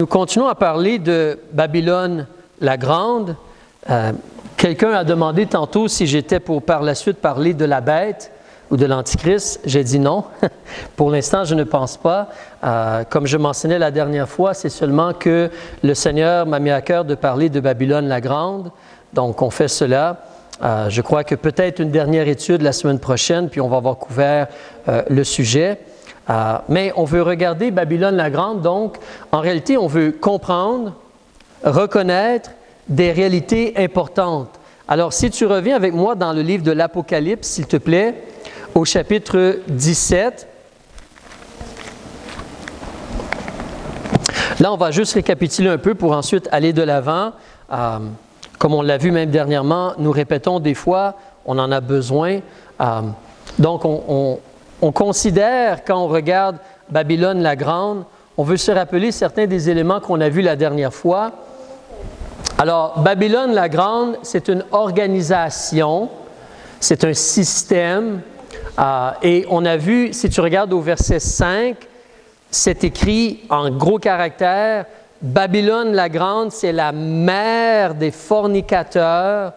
Nous continuons à parler de Babylone la Grande. Quelqu'un a demandé tantôt si j'étais pour par la suite parler de la bête ou de l'Antichrist. J'ai dit non. Pour l'instant, je ne pense pas. Comme je mentionnais la dernière fois, c'est seulement que le Seigneur m'a mis à cœur de parler de Babylone la Grande. Donc, on fait cela. Je crois que peut-être une dernière étude la semaine prochaine, puis on va avoir couvert le sujet. Mais on veut regarder Babylone la Grande, donc en réalité, on veut comprendre, reconnaître des réalités importantes. Alors, si tu reviens avec moi dans le livre de l'Apocalypse, s'il te plaît, au chapitre 17. Là, on va juste récapituler un peu pour ensuite aller de l'avant. Comme on l'a vu même dernièrement, nous répétons des fois, on en a besoin. Donc, on considère, quand on regarde Babylone la Grande, on veut se rappeler certains des éléments qu'on a vus la dernière fois. Alors, Babylone la Grande, c'est une organisation, c'est un système, et on a vu, si tu regardes au verset 5, c'est écrit en gros caractères, Babylone la Grande, c'est la mère des fornicateurs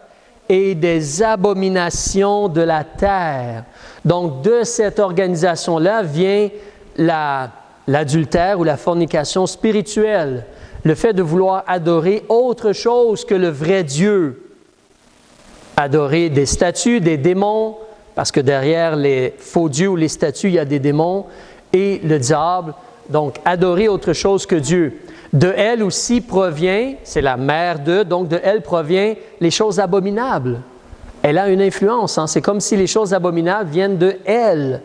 et des abominations de la terre. Donc, de cette organisation-là vient l'adultère ou la fornication spirituelle, le fait de vouloir adorer autre chose que le vrai Dieu. Adorer des statues, des démons, parce que derrière les faux dieux ou les statues, il y a des démons, et le diable. Donc, adorer autre chose que Dieu. De elle aussi provient, c'est la mère de, donc de elle provient les choses abominables. Elle a une influence, c'est comme si les choses abominables viennent de elle.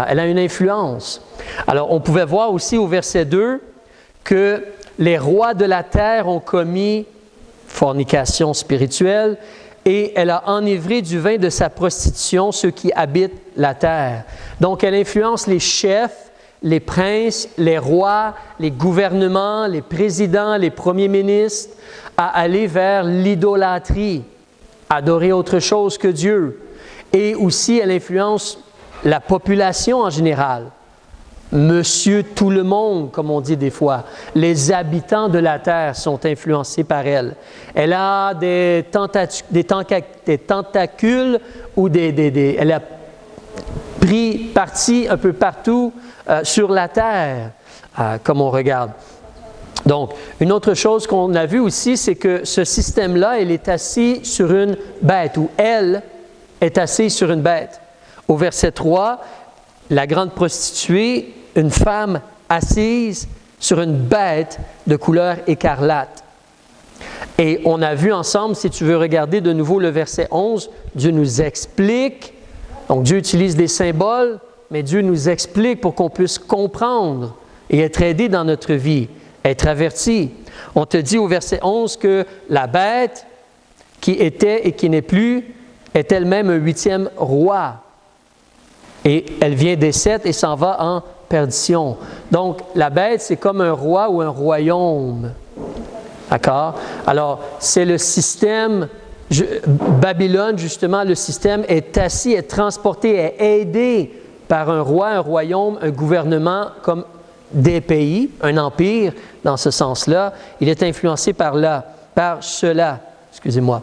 Elle a une influence. Alors, on pouvait voir aussi au verset 2 que les rois de la terre ont commis fornication spirituelle et elle a enivré du vin de sa prostitution ceux qui habitent la terre. Donc, elle influence les chefs, les princes, les rois, les gouvernements, les présidents, les premiers ministres à aller vers l'idolâtrie, adorer autre chose que Dieu. Et aussi, elle influence la population en général. Monsieur tout le monde, comme on dit des fois. Les habitants de la terre sont influencés par elle. Elle a des tentacules ou elle a pris parti un peu partout sur la terre, comme on regarde. Donc, une autre chose qu'on a vue aussi, c'est que ce système-là, il est assis sur une bête, ou elle est assise sur une bête. Au verset 3, la grande prostituée, une femme assise sur une bête de couleur écarlate. Et on a vu ensemble, si tu veux regarder de nouveau le verset 11, Dieu nous explique, donc Dieu utilise des symboles, mais Dieu nous explique pour qu'on puisse comprendre et être aidé dans notre vie, être averti. On te dit au verset 11 que la bête qui était et qui n'est plus est elle-même un 8e roi. Et elle vient des 7 et s'en va en perdition. Donc, la bête, c'est comme un roi ou un royaume. D'accord? Alors, c'est le système, Babylone, justement, le système est assis, est transporté, est aidé par un roi, un royaume, un gouvernement comme des pays, un empire, dans ce sens-là. Il est influencé par cela. Excusez-moi.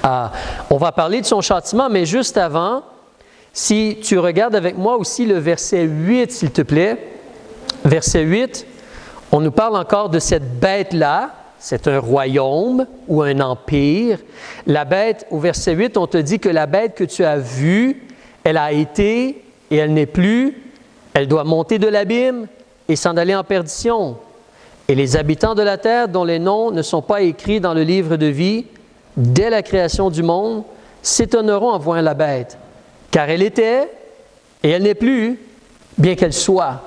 On va parler de son châtiment, mais juste avant, si tu regardes avec moi aussi le verset 8, s'il te plaît. Verset 8, on nous parle encore de cette bête-là. C'est un royaume ou un empire. La bête, au verset 8, on te dit que la bête que tu as vue, elle a été et elle n'est plus. Elle doit monter de l'abîme et s'en aller en perdition. Et les habitants de la terre dont les noms ne sont pas écrits dans le livre de vie, dès la création du monde, s'étonneront en voyant la bête. Car elle était et elle n'est plus, bien qu'elle soit.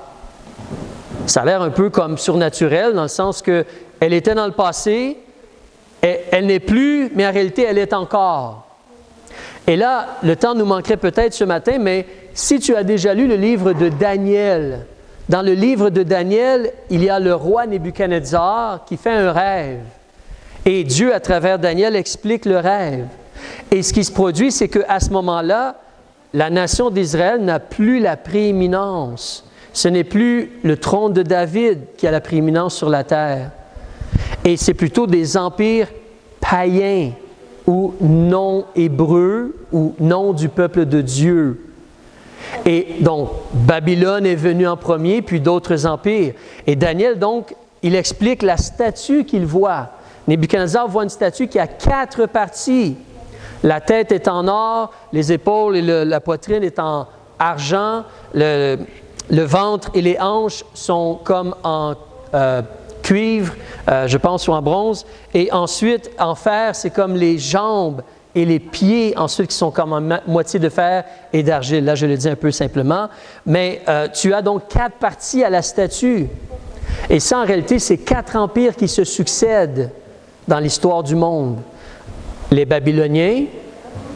Ça a l'air un peu comme surnaturel, dans le sens que elle était dans le passé, elle n'est plus, mais en réalité, elle est encore. Et là, le temps nous manquerait peut-être ce matin, mais si tu as déjà lu le livre de Daniel, dans le livre de Daniel, il y a le roi Nebuchadnezzar qui fait un rêve. Et Dieu, à travers Daniel, explique le rêve. Et ce qui se produit, c'est qu'à ce moment-là, la nation d'Israël n'a plus la prééminence. ce n'est plus le trône de David qui a la prééminence sur la terre. Et c'est plutôt des empires païens ou non hébreux ou non du peuple de Dieu. Et donc, Babylone est venue en premier, puis d'autres empires. Et Daniel, donc, il explique la statue qu'il voit. Nebuchadnezzar voit une statue qui a 4 parties. La tête est en or, les épaules et la poitrine est en argent, le ventre et les hanches sont comme en cuivre, je pense, ou en bronze. Et ensuite, en fer, c'est comme les jambes et les pieds, ensuite, qui sont comme en moitié de fer et d'argile. Là, je le dis un peu simplement. Mais tu as donc 4 parties à la statue. Et ça, en réalité, c'est 4 empires qui se succèdent dans l'histoire du monde. Les Babyloniens,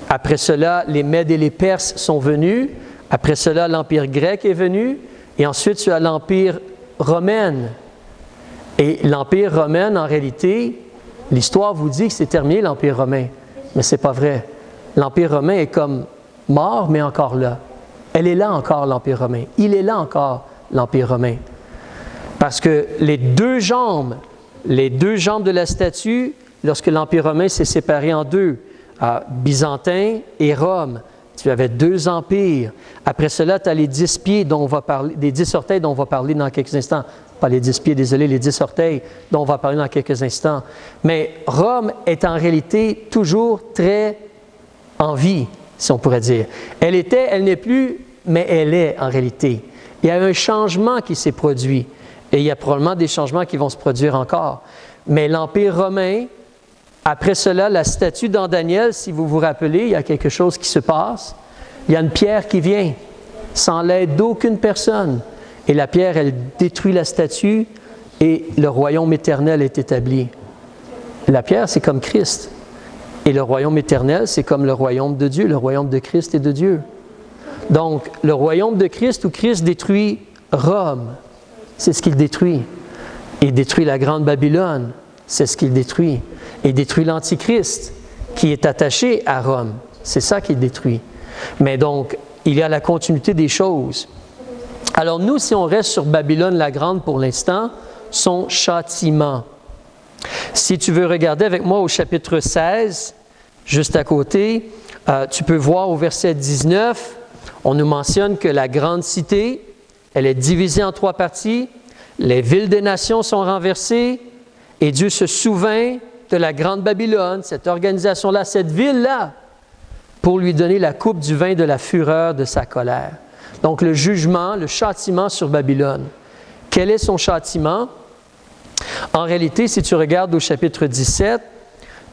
après cela, les Mèdes et les Perses sont venus. Après cela, l'Empire grec est venu. Et ensuite, tu as l'Empire romain. Et l'Empire romain, en réalité, l'histoire vous dit que c'est terminé, l'Empire romain. Mais ce n'est pas vrai. L'Empire romain est comme mort, mais encore là. Elle est là encore, l'Empire romain. Il est là encore, l'Empire romain. Parce que les deux jambes de la statue, lorsque l'Empire romain s'est séparé en deux, Byzantin et Rome, tu avais 2 empires. Après cela, tu as les 10 pieds dont on va parler, les 10 orteils dont on va parler dans quelques instants. Pas les 10 pieds, désolé, les 10 orteils dont on va parler dans quelques instants. Mais Rome est en réalité toujours très en vie, si on pourrait dire. Elle n'est plus, mais elle est en réalité. Il y a un changement qui s'est produit. Et il y a probablement des changements qui vont se produire encore. Mais l'Empire romain, après cela, la statue dans Daniel, si vous vous rappelez, il y a quelque chose qui se passe. Il y a une pierre qui vient, sans l'aide d'aucune personne. Et la pierre, elle détruit la statue et le royaume éternel est établi. La pierre, c'est comme Christ. Et le royaume éternel, c'est comme le royaume de Dieu, le royaume de Christ et de Dieu. Donc, le royaume de Christ, où Christ détruit Rome, c'est ce qu'il détruit. Il détruit la grande Babylone, c'est ce qu'il détruit. Il détruit l'Antichrist, qui est attaché à Rome. C'est ça qu'il détruit. Mais donc, il y a la continuité des choses. Alors nous, si on reste sur Babylone la Grande pour l'instant, son châtiment. Si tu veux regarder avec moi au chapitre 16, juste à côté, tu peux voir au verset 19, on nous mentionne que la grande cité, elle est divisée en 3 parties, les villes des nations sont renversées, et Dieu se souvint de la grande Babylone, cette organisation-là, cette ville-là, pour lui donner la coupe du vin de la fureur de sa colère. Donc, le jugement, le châtiment sur Babylone. Quel est son châtiment? En réalité, si tu regardes au chapitre 17,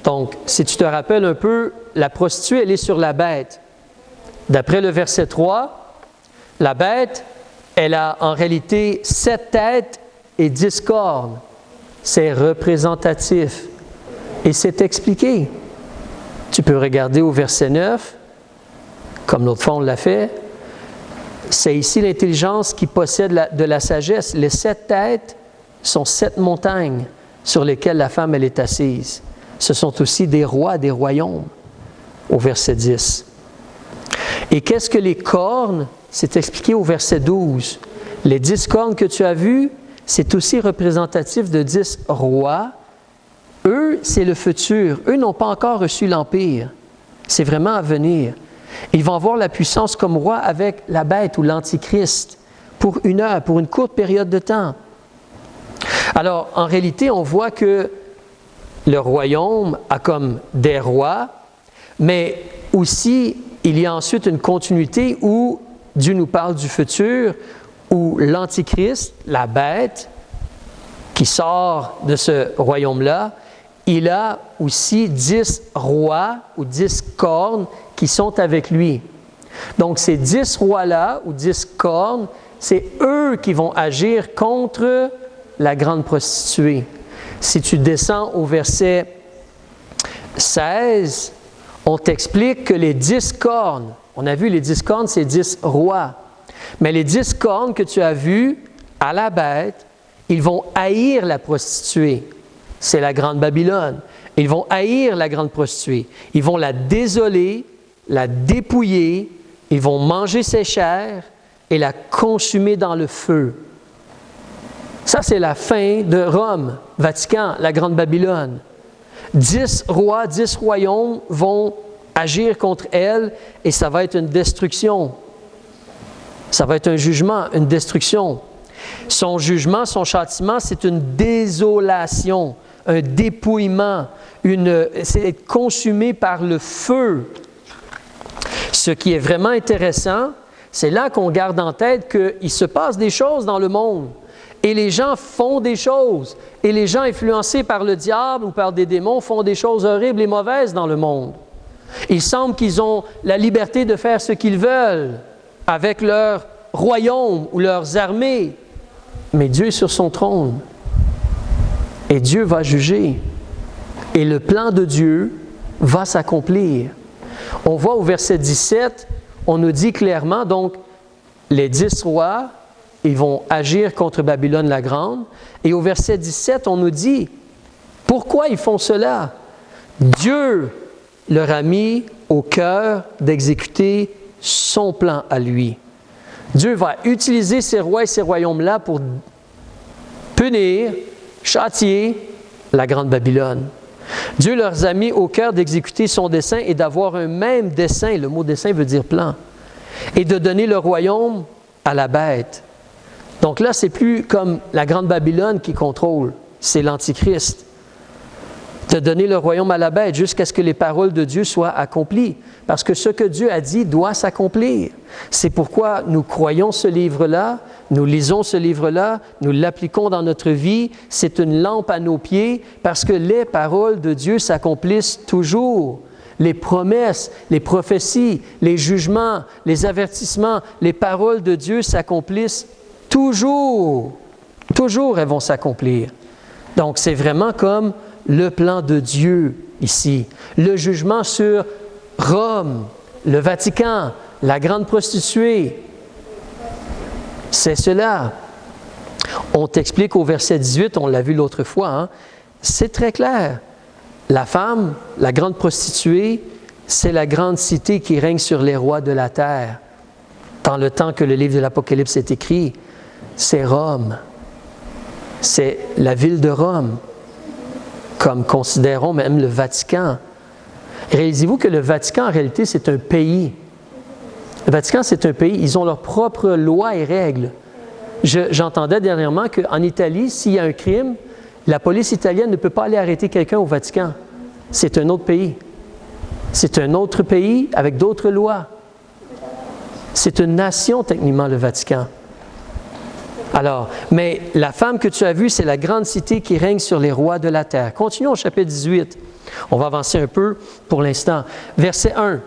donc, si tu te rappelles un peu, la prostituée, elle est sur la bête. D'après le verset 3, la bête, elle a en réalité 7 têtes et 10 cornes. C'est représentatif. Et c'est expliqué. Tu peux regarder au verset 9, comme l'autre fois on l'a fait. C'est ici l'intelligence qui possède de la sagesse. Les 7 têtes sont 7 montagnes sur lesquelles la femme elle est assise. Ce sont aussi des rois, des royaumes, au verset 10. Et qu'est-ce que les cornes? C'est expliqué au verset 12. Les 10 cornes que tu as vues, c'est aussi représentatif de 10 rois. Eux, c'est le futur. Eux n'ont pas encore reçu l'Empire. C'est vraiment à venir. Ils vont avoir la puissance comme roi avec la bête ou l'Antichrist pour une heure, pour une courte période de temps. Alors, en réalité, on voit que le royaume a comme des rois, mais aussi, il y a ensuite une continuité où Dieu nous parle du futur, où l'Antichrist, la bête, qui sort de ce royaume-là, il a aussi 10 rois ou 10 cornes qui sont avec lui. Donc, ces 10 rois-là ou 10 cornes, c'est eux qui vont agir contre la grande prostituée. Si tu descends au verset 16, on t'explique que les 10 cornes, on a vu les 10 cornes, c'est 10 rois. Mais les 10 cornes que tu as vues à la bête, ils vont haïr la prostituée. C'est la grande Babylone. Ils vont haïr la grande prostituée. Ils vont la désoler, la dépouiller, ils vont manger ses chairs et la consumer dans le feu. Ça, c'est la fin de Rome, Vatican, la Grande Babylone. 10 rois, 10 royaumes vont agir contre elle et ça va être une destruction. Ça va être un jugement, une destruction. Son jugement, son châtiment, c'est une désolation, un dépouillement, c'est être consumé par le feu. Ce qui est vraiment intéressant, c'est là qu'on garde en tête qu'il se passe des choses dans le monde. Et les gens font des choses. Et les gens influencés par le diable ou par des démons font des choses horribles et mauvaises dans le monde. Il semble qu'ils ont la liberté de faire ce qu'ils veulent avec leur royaume ou leurs armées. Mais Dieu est sur son trône. Et Dieu va juger. Et le plan de Dieu va s'accomplir. On voit au verset 17, on nous dit clairement, donc, les 10 rois, ils vont agir contre Babylone la Grande. Et au verset 17, on nous dit, pourquoi ils font cela? Dieu leur a mis au cœur d'exécuter son plan à lui. Dieu va utiliser ces rois et ces royaumes-là pour punir, châtier la Grande Babylone. Dieu leur a mis au cœur d'exécuter son dessein et d'avoir un même dessein, le mot dessein veut dire plan, et de donner le royaume à la bête. Donc là, c'est plus comme la Grande Babylone qui contrôle, c'est l'Antichrist. De donner le royaume à la bête jusqu'à ce que les paroles de Dieu soient accomplies. Parce que ce que Dieu a dit doit s'accomplir. C'est pourquoi nous croyons ce livre-là, nous lisons ce livre-là, nous l'appliquons dans notre vie. C'est une lampe à nos pieds parce que les paroles de Dieu s'accomplissent toujours. Les promesses, les prophéties, les jugements, les avertissements, les paroles de Dieu s'accomplissent toujours. Toujours elles vont s'accomplir. Donc c'est vraiment comme le plan de Dieu ici. Le jugement sur Rome, le Vatican, la grande prostituée. C'est cela. On t'explique au verset 18, on l'a vu l'autre fois, hein? C'est très clair. La femme, la grande prostituée, c'est la grande cité qui règne sur les rois de la terre. Dans le temps que le livre de l'Apocalypse est écrit, c'est Rome. C'est la ville de Rome, comme considérons même le Vatican. Réalisez-vous que le Vatican, en réalité, c'est un pays. Le Vatican, c'est un pays. Ils ont leurs propres lois et règles. J'entendais dernièrement qu'en Italie, s'il y a un crime, la police italienne ne peut pas aller arrêter quelqu'un au Vatican. C'est un autre pays. C'est un autre pays avec d'autres lois. C'est une nation, techniquement, le Vatican. Alors, mais la femme que tu as vue, c'est la grande cité qui règne sur les rois de la terre. Continuons au chapitre 18. On va avancer un peu pour l'instant. Verset 1.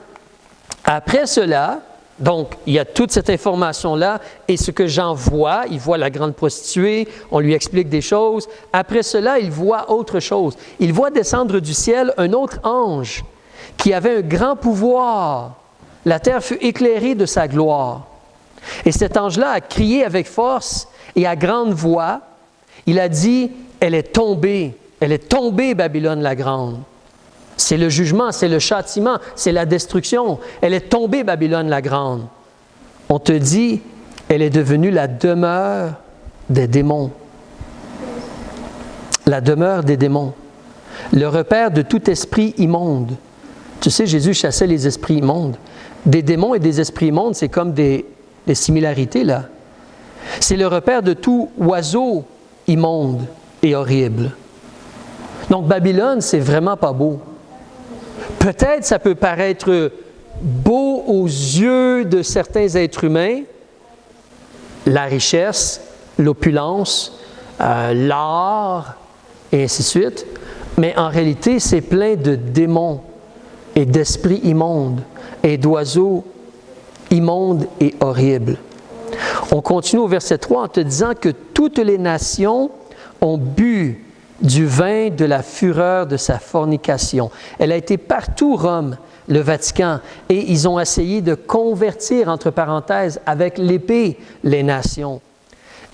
Après cela, donc, il y a toute cette information-là, et ce que Jean voit, il voit la grande prostituée, on lui explique des choses. Après cela, il voit autre chose. Il voit descendre du ciel un autre ange qui avait un grand pouvoir. La terre fut éclairée de sa gloire. Et cet ange-là a crié avec force et à grande voix. Il a dit, elle est tombée, Babylone la grande. C'est le jugement, c'est le châtiment, c'est la destruction. Elle est tombée, Babylone la grande. On te dit, elle est devenue la demeure des démons. La demeure des démons. Le repère de tout esprit immonde. Tu sais, Jésus chassait les esprits immondes. Des démons et des esprits immondes, c'est comme des similarités là. C'est le repère de tout oiseau immonde et horrible. Donc Babylone, c'est vraiment pas beau. Peut-être ça peut paraître beau aux yeux de certains êtres humains, la richesse, l'opulence, l'art, et ainsi de suite, mais en réalité, c'est plein de démons et d'esprits immondes et d'oiseaux immondes et horribles. On continue au verset 3 en te disant que toutes les nations ont bu du vin de la fureur de sa fornication. Elle a été partout, Rome, le Vatican, et ils ont essayé de convertir, entre parenthèses, avec l'épée, les nations.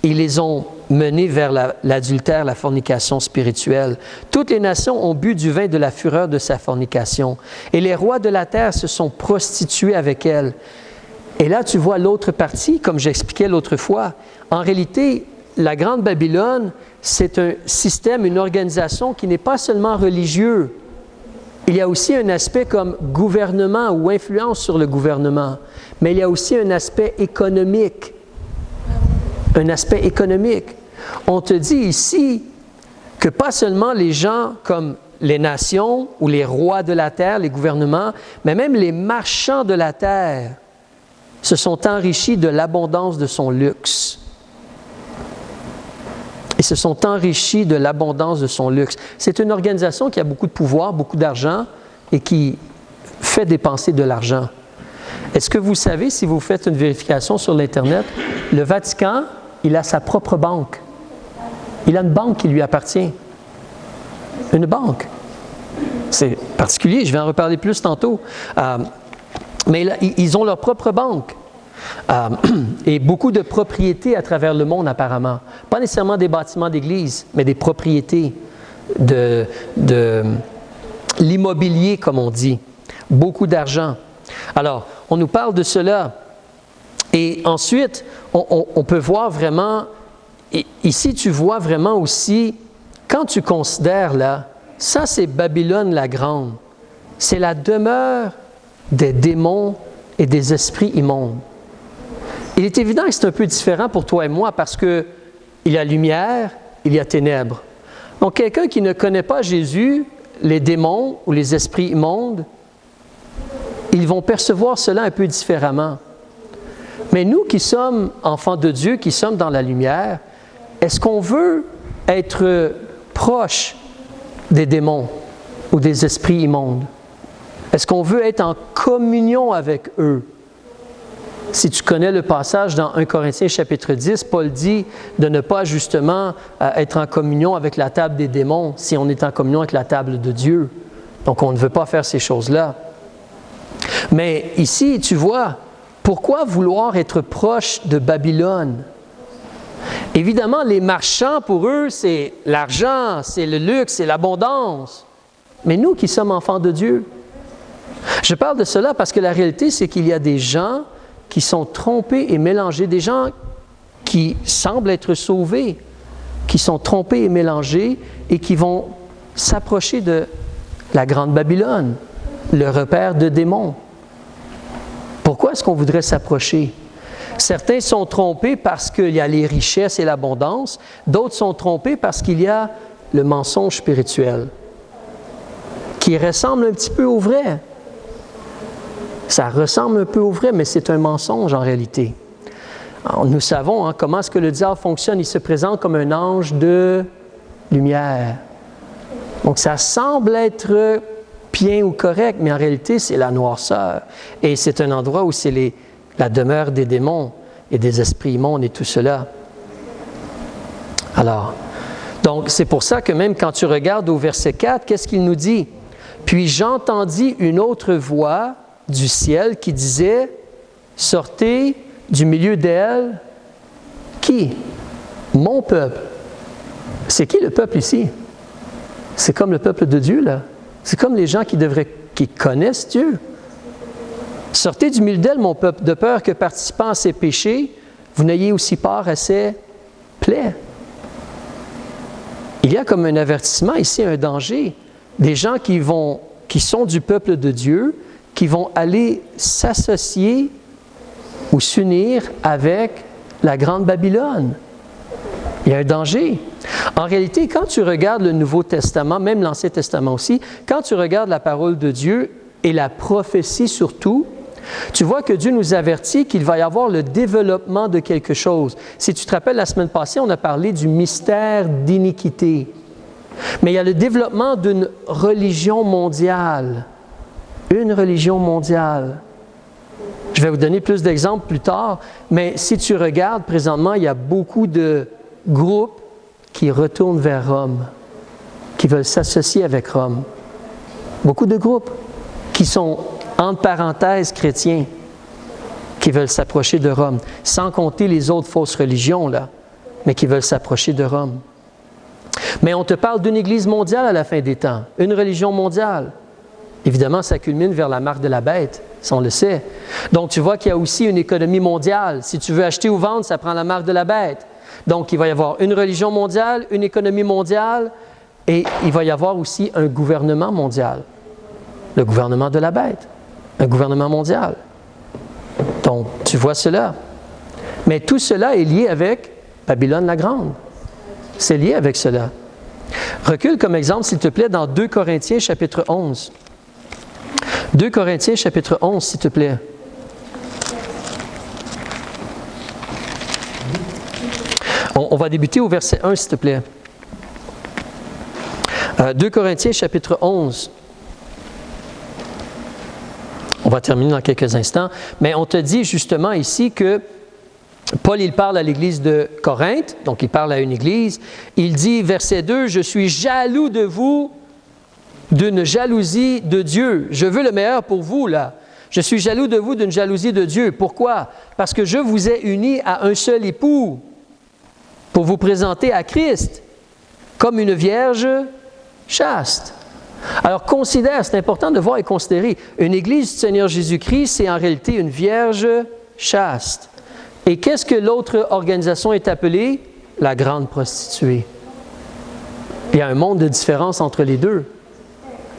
Ils les ont menés vers l'adultère, la fornication spirituelle. Toutes les nations ont bu du vin de la fureur de sa fornication. Et les rois de la terre se sont prostitués avec elle. Et là, tu vois l'autre partie, comme j'expliquais l'autre fois. En réalité, la Grande Babylone, c'est un système, une organisation qui n'est pas seulement religieux. Il y a aussi un aspect comme gouvernement ou influence sur le gouvernement, mais il y a aussi un aspect économique. Un aspect économique. On te dit ici que pas seulement les gens comme les nations ou les rois de la terre, les gouvernements, mais même les marchands de la terre se sont enrichis de l'abondance de son luxe. Ils se sont enrichis de l'abondance de son luxe. C'est une organisation qui a beaucoup de pouvoir, beaucoup d'argent et qui fait dépenser de l'argent. Est-ce que vous savez, si vous faites une vérification sur l'Internet, le Vatican, il a sa propre banque. Il a une banque qui lui appartient. Une banque. C'est particulier, je vais en reparler plus tantôt. Mais là, ils ont leur propre banque. Et beaucoup de propriétés à travers le monde apparemment. Pas nécessairement des bâtiments d'église, mais des propriétés de l'immobilier, comme on dit. Beaucoup d'argent. Alors, on nous parle de cela. Et ensuite, on peut voir vraiment, ici tu vois vraiment aussi, quand tu considères là, ça c'est Babylone la Grande. C'est la demeure des démons et des esprits immondes. Il est évident que c'est un peu différent pour toi et moi parce qu'il y a lumière, il y a ténèbres. Donc, quelqu'un qui ne connaît pas Jésus, les démons ou les esprits immondes, ils vont percevoir cela un peu différemment. Mais nous qui sommes enfants de Dieu, qui sommes dans la lumière, est-ce qu'on veut être proche des démons ou des esprits immondes? Est-ce qu'on veut être en communion avec eux? Si tu connais le passage dans 1 Corinthiens chapitre 10, Paul dit de ne pas justement être en communion avec la table des démons si on est en communion avec la table de Dieu. Donc on ne veut pas faire ces choses-là. Mais ici, tu vois, pourquoi vouloir être proche de Babylone? Évidemment, les marchands, pour eux, c'est l'argent, c'est le luxe, c'est l'abondance. Mais nous qui sommes enfants de Dieu, je parle de cela parce que la réalité, c'est qu'il y a des gens qui sont trompés et mélangés, des gens qui semblent être sauvés, qui sont trompés et mélangés et qui vont s'approcher de la Grande Babylone, le repère de démons. Pourquoi est-ce qu'on voudrait s'approcher? Certains sont trompés parce qu'il y a les richesses et l'abondance, d'autres sont trompés parce qu'il y a le mensonge spirituel, qui ressemble un petit peu au vrai. Ça ressemble un peu au vrai, mais c'est un mensonge en réalité. Alors, nous savons comment est-ce que le diable fonctionne. Il se présente comme un ange de lumière. Donc ça semble être bien ou correct, mais en réalité, c'est la noirceur. Et c'est un endroit où c'est la demeure des démons et des esprits immondes et tout cela. Alors, donc c'est pour ça que même quand tu regardes au verset 4, qu'est-ce qu'il nous dit? « Puis j'entendis une autre voix du ciel qui disait, « Sortez du milieu d'elle. » Qui? Mon peuple. C'est qui le peuple ici? C'est comme le peuple de Dieu, là. C'est comme les gens qui connaissent Dieu. Sortez du milieu d'elle, mon peuple, de peur que participant à ses péchés, vous n'ayez aussi part à ses plaies. Il y a comme un avertissement ici, un danger. Des gens qui sont du peuple de Dieu, qui vont aller s'associer ou s'unir avec la Grande Babylone. Il y a un danger. En réalité, quand tu regardes le Nouveau Testament, même l'Ancien Testament aussi, quand tu regardes la parole de Dieu et la prophétie surtout, tu vois que Dieu nous avertit qu'il va y avoir le développement de quelque chose. Si tu te rappelles, la semaine passée, on a parlé du mystère d'iniquité. Mais il y a le développement d'une religion mondiale. Une religion mondiale. Je vais vous donner plus d'exemples plus tard, mais si tu regardes présentement, il y a beaucoup de groupes qui retournent vers Rome, qui veulent s'associer avec Rome. Beaucoup de groupes qui sont, entre parenthèses, chrétiens, qui veulent s'approcher de Rome, sans compter les autres fausses religions, là, mais qui veulent s'approcher de Rome. Mais on te parle d'une Église mondiale à la fin des temps, une religion mondiale. Évidemment, ça culmine vers la marque de la bête. Ça, on le sait. Donc, tu vois qu'il y a aussi une économie mondiale. Si tu veux acheter ou vendre, ça prend la marque de la bête. Donc, il va y avoir une religion mondiale, une économie mondiale, et il va y avoir aussi un gouvernement mondial. Le gouvernement de la bête. Un gouvernement mondial. Donc, tu vois cela. Mais tout cela est lié avec Babylone la Grande. C'est lié avec cela. Recule comme exemple, s'il te plaît, dans 2 Corinthiens, chapitre 11. 2 Corinthiens, chapitre 11, s'il te plaît. On va débuter au verset 1, s'il te plaît. 2 Corinthiens, chapitre 11. On va terminer dans quelques instants. Mais on te dit justement ici que Paul, il parle à l'église de Corinthe, donc il parle à une église. Il dit, verset 2, « Je suis jaloux de vous d'une jalousie de Dieu. » Je veux le meilleur pour vous, là. Je suis jaloux de vous d'une jalousie de Dieu. Pourquoi? Parce que je vous ai unis à un seul époux pour vous présenter à Christ comme une vierge chaste. Alors, considère, c'est important de voir et considérer, une église du Seigneur Jésus-Christ, c'est en réalité une vierge chaste. Et qu'est-ce que l'autre organisation est appelée? La grande prostituée. Il y a un monde de différence entre les deux.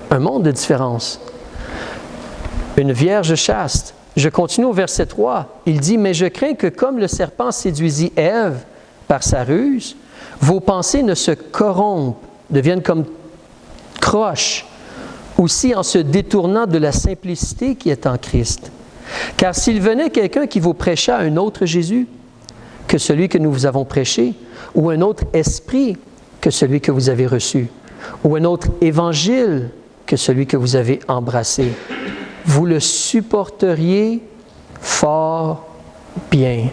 Un monde de différence. Une vierge chaste. Je continue au verset 3. Il dit, « Mais je crains que comme le serpent séduisit Ève par sa ruse, vos pensées ne se corrompent, deviennent comme croches, aussi en se détournant de la simplicité qui est en Christ. Car s'il venait quelqu'un qui vous prêchait un autre Jésus que celui que nous vous avons prêché, ou un autre esprit que celui que vous avez reçu, ou un autre évangile que celui que vous avez embrassé, vous le supporteriez fort bien. »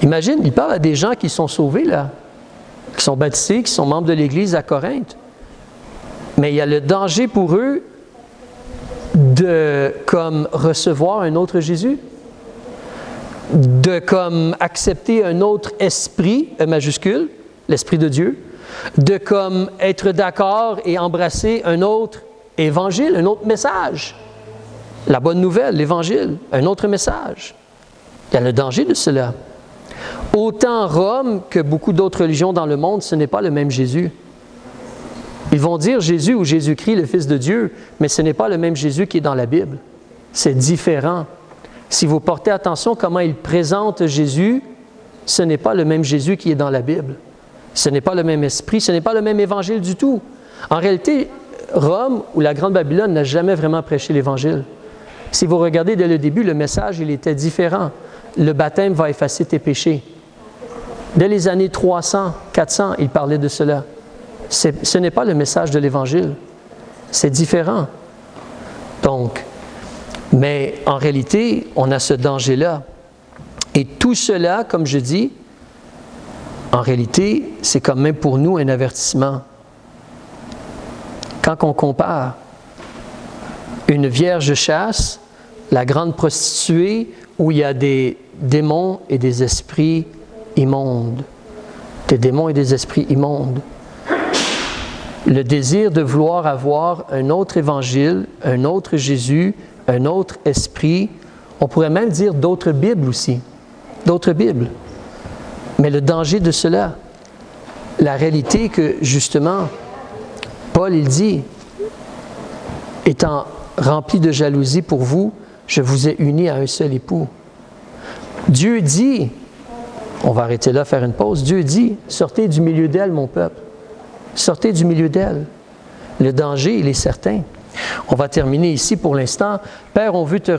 Imagine, il parle à des gens qui sont sauvés, là, qui sont baptisés, qui sont membres de l'Église à Corinthe. Mais il y a le danger pour eux de comme recevoir un autre Jésus, de comme accepter un autre esprit, majuscule, l'Esprit de Dieu, de comme être d'accord et embrasser un autre évangile, un autre message. La bonne nouvelle, l'Évangile, un autre message. Il y a le danger de cela. Autant Rome que beaucoup d'autres religions dans le monde, ce n'est pas le même Jésus. Ils vont dire Jésus ou Jésus-Christ, le Fils de Dieu, mais ce n'est pas le même Jésus qui est dans la Bible. C'est différent. Si vous portez attention comment ils présentent Jésus, ce n'est pas le même Jésus qui est dans la Bible. Ce n'est pas le même esprit, ce n'est pas le même évangile du tout. En réalité, Rome ou la Grande Babylone n'a jamais vraiment prêché l'Évangile. Si vous regardez dès le début, le message, il était différent. Le baptême va effacer tes péchés. Dès les années 300, 400, il parlait de cela. Ce n'est pas le message de l'Évangile. C'est différent. Donc, mais en réalité, on a ce danger-là. Et tout cela, comme je dis, en réalité, c'est quand même pour nous un avertissement. Quand on compare une vierge chaste, la grande prostituée, où il y a des démons et des esprits immondes. Des démons et des esprits immondes. Le désir de vouloir avoir un autre évangile, un autre Jésus, un autre esprit, on pourrait même dire d'autres Bibles aussi, d'autres Bibles. Mais le danger de cela, la réalité que justement, Paul il dit, étant rempli de jalousie pour vous, je vous ai unis à un seul époux. Dieu dit, on va arrêter là, faire une pause, Dieu dit, sortez du milieu d'elle, mon peuple. Sortez du milieu d'elle. Le danger, il est certain. On va terminer ici pour l'instant. Père, on veut te